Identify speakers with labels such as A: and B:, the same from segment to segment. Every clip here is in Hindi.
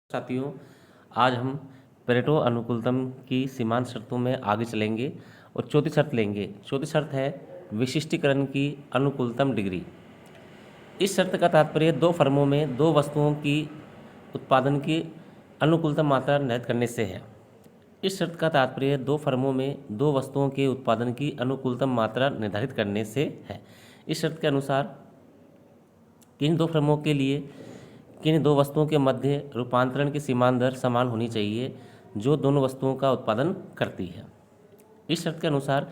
A: साथियों, आज हम पेरेटो अनुकूलतम की सीमांत शर्तों में आगे चलेंगे और चौथी शर्त लेंगे। चौथी शर्त है विशिष्टीकरण की अनुकूलतम डिग्री। इस शर्त का तात्पर्य दो फर्मों में दो वस्तुओं की उत्पादन की अनुकूलतम मात्रा निर्धारित करने से है। इस शर्त का तात्पर्य दो फर्मों में दो वस्तुओं के उत्पादन की अनुकूलतम मात्रा निर्धारित करने से है। इस शर्त के अनुसार किन दो फर्मों के लिए किन दो वस्तुओं के मध्य रूपांतरण की सीमांत दर समान होनी चाहिए जो दोनों वस्तुओं का उत्पादन करती है। इस शर्त के अनुसार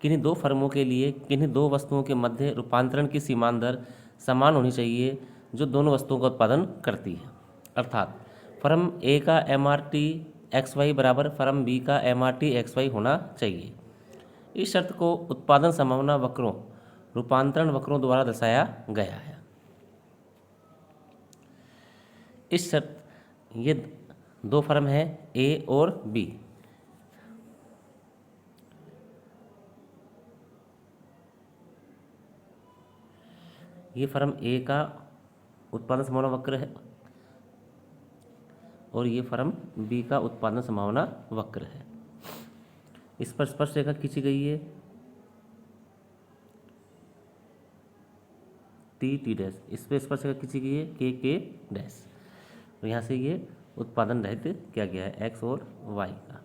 A: किन्हीं दो फर्मों के लिए किन्हीं दो वस्तुओं के मध्य रूपांतरण की सीमांत दर समान होनी चाहिए जो दोनों वस्तुओं का उत्पादन करती है। अर्थात फर्म ए का M R T X Y बराबर फर्म बी का M R T X Y होना चाहिए। इस शर्त को उत्पादन संभावना वक्रों रूपांतरण वक्रों द्वारा दर्शाया गया है। इस शर्त ये दो फर्म हैं ए और बी। ये फर्म ए का उत्पादन संभावना वक्र है और ये फर्म बी का उत्पादन संभावना वक्र है। इस पर स्पर्श रेखा खींची गई है टी टी डैश, इस पर स्पर्श रेखा खींची गई है के डैश और यहाँ से ये उत्पादन रहित किया गया है एक्स और वाई का।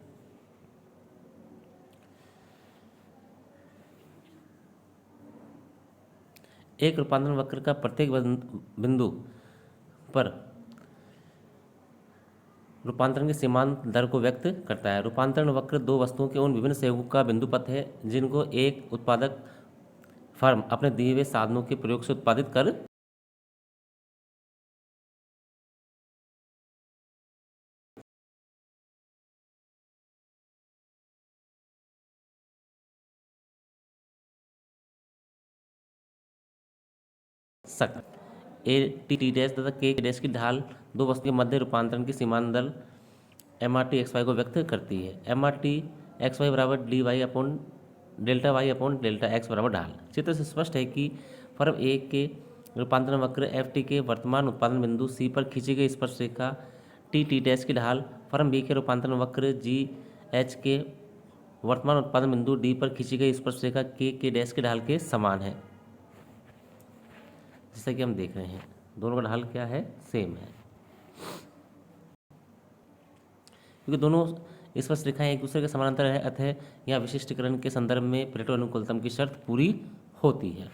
A: एक रूपांतरण वक्र का प्रत्येक बिंदु पर रूपांतरण की सीमांत दर को व्यक्त करता है। रूपांतरण वक्र दो वस्तुओं के उन विभिन्न संयोगों का बिंदु पथ है जिनको एक उत्पादक फर्म अपने दिए हुए साधनों के प्रयोग से उत्पादित कर सकता है। ए टी डैश तथा के डैश की ढाल दो वस्तुओं के मध्य रूपांतरण की सीमांत दर M R T X Y को व्यक्त करती है। M R T X Y बराबर d y upon delta x बराबर ढाल। चित्र से स्पष्ट है कि फर्म ए के रूपांतरण वक्र एफ टी के वर्तमान उत्पादन बिंदु सी पर खींची गई स्पर्श रेखा टी टी डैश की ढाल फर्म बी के रूपांतरण वक्र जी एच के वर्तमान उत्पादन बिंदु डी पर खींची गई स्पर्श रेखा के डैश की ढाल के समान है। जैसा कि हम देख रहे हैं दोनों का ढाल क्या है, सेम है, क्योंकि दोनों स्पर्श रेखाएं एक दूसरे के समानांतर है। अतः यहाँ विशिष्टीकरण के संदर्भ में पेरेटो अनुकूलतम की शर्त पूरी होती है।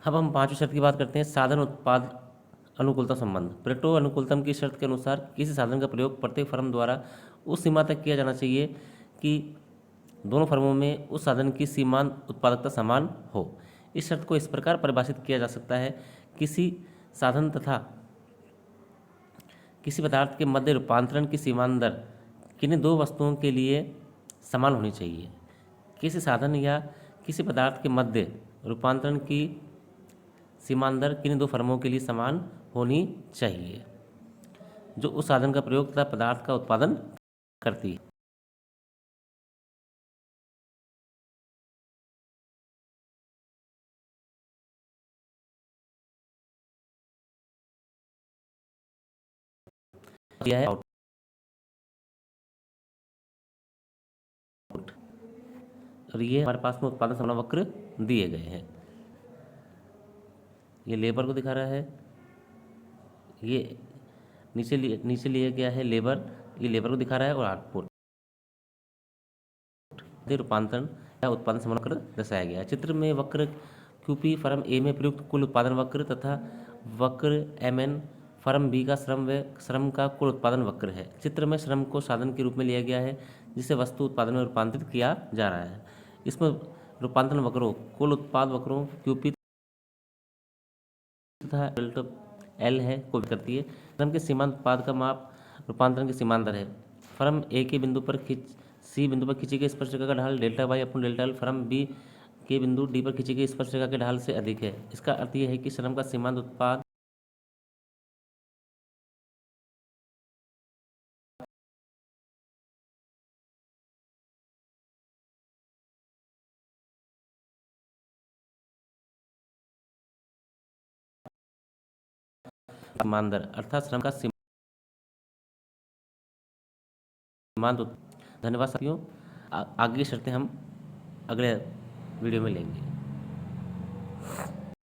A: अब हम पांचवी शर्त की बात करते हैं, साधन उत्पाद अनुकूलतम संबंध। पेरेटो अनुकूलतम की शर्त के अनुसार किसी साधन का प्रयोग प्रत्येक फर्म द्वारा उस सीमा तक किया जाना चाहिए कि दोनों फर्मों में उस साधन की सीमांत उत्पादकता समान हो। इस शर्त को इस प्रकार परिभाषित किया जा सकता है, किसी साधन तथा किसी पदार्थ के मध्य रूपांतरण की सीमांत दर किन्हीं दो वस्तुओं के लिए समान होनी चाहिए। किसी साधन या किसी पदार्थ के मध्य रूपांतरण की सीमांत दर किन्हीं दो फर्मों के लिए समान होनी चाहिए जो उस साधन का प्रयोग तथा पदार्थ का उत्पादन करती है। यह है आउटपुट और ये हमारे पास में उत्पादन संभावना वक्र दिए गए हैं। ये लेबर को दिखा रहा है, ये नीचे लिया गया है लेबर, ये लेबर को दिखा रहा है और आउटपुट रूपांतरण या उत्पादन संभावना वक्र दर्शाया गया है। चित्र में वक्र क्यूपी फर्म ए में प्रयुक्त कुल उत्पादन वक्र तथा वक्र एम एन फर्म बी का श्रम व श्रम का कुल उत्पादन वक्र है। चित्र में श्रम को साधन के रूप में लिया गया है जिसे वस्तु उत्पादन में रूपांतरित किया जा रहा है। इसमें रूपांतरण वक्रों कुल उत्पाद वक्रों क्यूपी तथा डेल्टा एल है को करती है। श्रम के सीमांत उत्पाद का माप रूपांतरण की सीमांत दर है। फर्म ए के बिंदु पर सी बिंदु पर खींची गई स्पर्श रेखा का ढाल delta Y upon delta L firm B के बिंदु डी पर खींची गई स्पर्श रेखा के ढाल से अधिक है। इसका अर्थ यह है कि श्रम का सीमांत उत्पाद सीमांत दर अर्थात श्रम का सीमांत धन्यवाद साथियों। आगे की शर्तें हम अगले वीडियो में लेंगे।